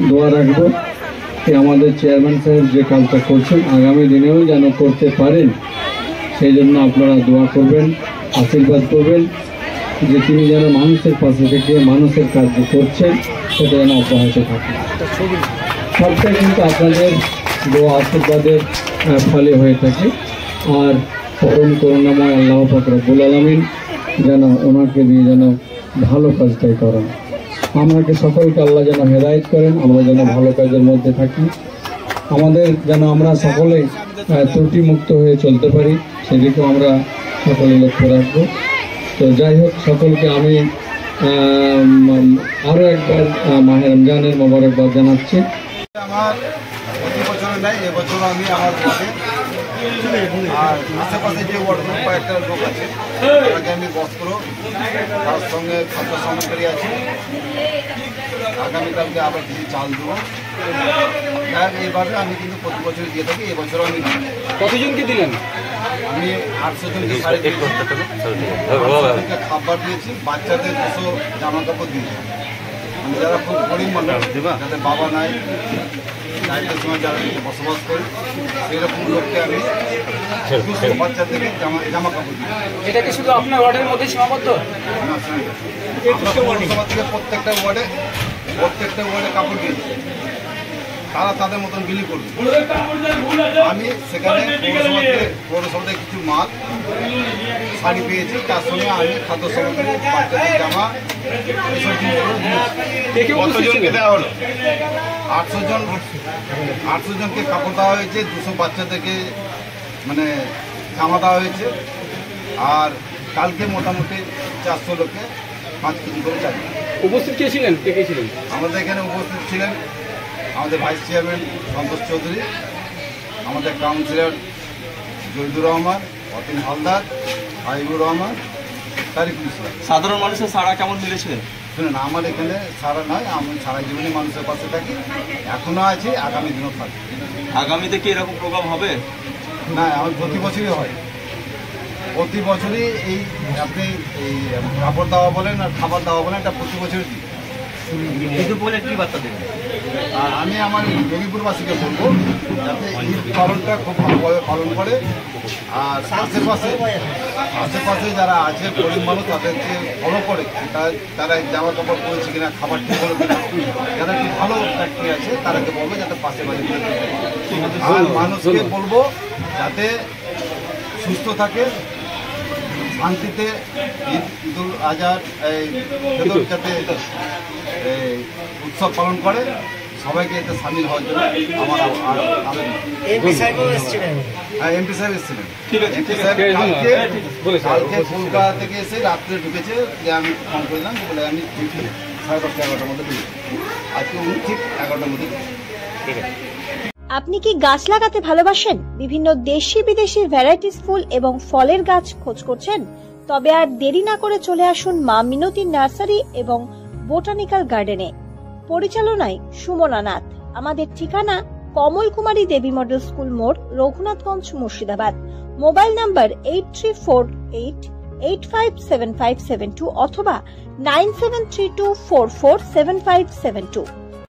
দোয়া রাখবো যে আমাদের চেয়ারম্যান সাহেব যে কাজটা করছেন আগামী দিনেও যেন করতে পারেন, সেই জন্য আপনারা দোয়া করবেন, আশীর্বাদ করবেন যে তিনি যেন মানুষের পাশে থেকে মানুষের কাজ করছেন সেটা যেন অব্যাহত থাকে। সবটাই কিন্তু আপনাদের দোয়া আশীর্বাদের ফলে হয়ে থাকে। আর পরম করুণাময় আল্লাহ পাক রব্বুল আলামিন যেন ওনাকে দিয়ে যেন ভালো কাজটাই করেন। আমাকে সকলকে আল্লাহ যেন হেদায়েত করেন, আমরা যেন ভালো কাজের মধ্যে থাকি, আমাদের যেন আমরা সকলে ত্রুটি মুক্ত হয়ে চলতে পারি, সেদিকেও আমরা সকলে লক্ষ্য রাখবো। তো যাই হোক, সকলকে আমি আরও একবার মাহে রমজানের মোবারকবাদ জানাচ্ছি। আমার প্রতি বছর নাই, এবছর আমি আমার আর আশেপাশে যে ওয়ার্ডগুলো কয়েকটা লোক আছে তাকে আমি বস্ত্র, তার সঙ্গে খাদ্য সামগ্রী আছে, আগামীকালকে আবার কিছু চাল দেবো। এইভাবে আমি কিন্তু প্রতি বছর দিয়ে থাকি। এবছর আমি কতজনকে দিলেন? আমি 800 জনকে খাবার দিয়েছি, বাচ্চাদের 200 জামা কাপড় দিয়েছি। আমি যারা খুব গরিব মানুষ, যাদের বাবা নাই, নাইটের সময় যারা বসবাস করে, সেরকম লোককে আমি 200 বাচ্চাদেরকে জামা কাপড় দিই। এটা কি শুধু আপনার ওয়ার্ডের মধ্যে সীমাবদ্ধ? পৌরসভা থেকে প্রত্যেকটা ওয়ার্ডে কাপড় দিয়েছি, তারা তাদের মতন বিলি করবে। আমি সেখানে পৌরসভা থেকে কিছু মাল শাড়ি পেয়েছি, তার সঙ্গে আমি খাদ্য সামগ্রী, বাচ্চাদের জামা, এসব দেওয়া হলো। 800 জনকে কাপড় দেওয়া হয়েছে, 200 বাচ্চাদেরকে মানে জামা দেওয়া হয়েছে। আর কালকে মোটামুটি 400 লোককে 5 কেজি করে চাল। উপস্থিত কে ছিলেন? কে ছিলেন? আমাদের এখানে উপস্থিত ছিলেন আমাদের ভাইস চেয়ারম্যান সন্তোষ চৌধুরী, আমাদের কাউন্সিলর জহিদুর রহমান, অতীন হালদার, হাইবুর রহমান, তারিকুল ইসলাম। সাধারণ মানুষের সাড়া কেমন মিলেছে? শুনুন, আমার এখানে সারা নয়, আমি সারা জীবনে মানুষের পাশে থাকি, এখনও আছি, আগামী দিনও থাকি। আগামীতে কি এরকম প্রোগ্রাম হবে? না, আমার প্রতি বছরই হয়। প্রতি বছরই আপনি এই কাপড় দেওয়া বলেন আর খাবার দেওয়া বলেন, এটা প্রতি বছরই দিই। কিন্তু বলে কি বার্তা দেবেন? আর আমি আমার জঙ্গিপুরবাসীকে বলবো যাতে ঈদ পালনটা খুব ভালোভাবে পালন করে। আর আশেপাশে যারা আছে গরিব মানুষ, তাদেরকে ফলো করে, তারা জামা কাপড় পরেছে কিনা, খাবার ঠিক হলো কিনা, যারা একটু ভালো ফ্যাক্টরি আছে তাদেরকে বলবো যাতে পাশে বাড়ি। আর মানুষকে বলবো যাতে সুস্থ থাকে, শান্তিতে ঈদুল আজহার যাতে উৎসব পালন করে, সবাইকে এতে সামিল হওয়ার জন্য আমার আবেদন। এমপি সাহেব এসেছিলেন। ঠিক আছে, এমপি সাহেব কালকে কলকাতা থেকে এসে রাত্রে ঢুকেছে, যে আমি ফোন করলাম, বলে আমি ঠিক 10:30 11টার মধ্যে ঢুকেছি। আজকে উনি ঠিক 11টার মধ্যে। ঠিক আছে। আপনি কি গাছ লাগাতে ভালোবাসেন? বিভিন্ন দেশি বিদেশি ভ্যারাইটিস ফুল এবং ফলের গাছ খোঁজ করছেন? তবে আর দেরি না করে চলে আসুন মা মিনতি নার্সারি এবং বোটানিক্যাল গার্ডেনে। পরিচালনায় সুমনা নাথ। আমাদের ঠিকানা কমল কুমারী দেবী মডেল স্কুল মোড়, রঘুনাথগঞ্জ, মুর্শিদাবাদ। মোবাইল নাম্বার 8348857572 অথবা 9732447572।